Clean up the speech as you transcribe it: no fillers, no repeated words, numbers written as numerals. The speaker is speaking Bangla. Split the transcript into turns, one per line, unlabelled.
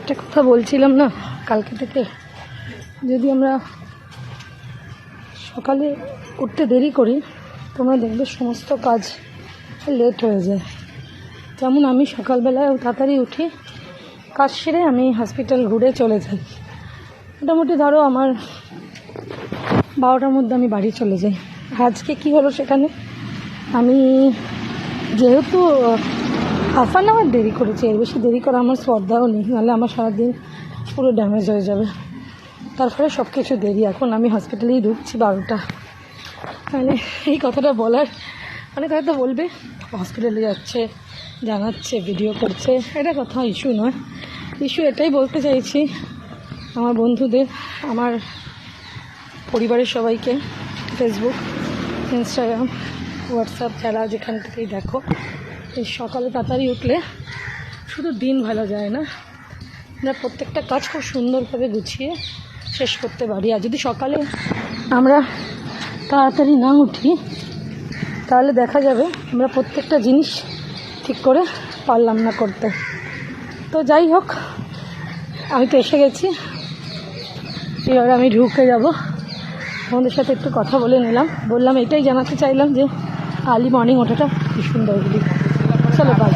একটা কথা বলছিলাম না কালকে থেকে, যদি আমরা সকালে উঠতে দেরি করি তোমরা দেখবে সমস্ত কাজ লেট হয়ে যায়। যেমন আমি সকালবেলায় তাড়াতাড়ি উঠি, কাজ সেরে আমি হসপিটাল ঘুরে চলে যাই। মোটামুটি ধরো আমার 12টার মধ্যে আমি বাড়ি চলে যাই। আজকে কি হলো, সেখানে আমি যেহেতু হাফ অ্যান আওয়ার দেরি করেছি, এর বেশি দেরি করা আমার শ্রদ্ধাও নেই, নাহলে আমার সারাদিন পুরো ড্যামেজ হয়ে যাবে। তারপরে সব কিছু দেরি, এখন আমি হসপিটালেই ঢুকছি 12টা। মানে এই কথাটা বলার অনেক হয়তো বলবে হসপিটালে যাচ্ছে, জানাচ্ছে, ভিডিও করছে, এটা কথা ইস্যু নয়। ইস্যু এটাই বলতে চাইছি আমার বন্ধুদের, আমার পরিবারের সবাইকে, ফেসবুক, ইনস্টাগ্রাম, হোয়াটসঅ্যাপ, যারা যেখান থেকেই দেখো, এই সকালে তাড়াতাড়ি উঠলে শুধু দিন ভালো যায় না, আমরা প্রত্যেকটা কাজ খুব সুন্দরভাবে গুছিয়ে শেষ করতে পারি। আর যদি সকালে আমরা তাড়াতাড়ি না উঠি তাহলে দেখা যাবে আমরা প্রত্যেকটা জিনিস ঠিক করে পারলাম না করতে। তো যাই হোক, আমি তো এসে গেছি, এবার আমি ঢুকে যাব। আমাদের সাথে একটু কথা বলে নিলাম, বললাম এটাই জানাতে চাইলাম যে আর্লি মর্নিং ওঠাটা কি সুন্দর। চলো বাই।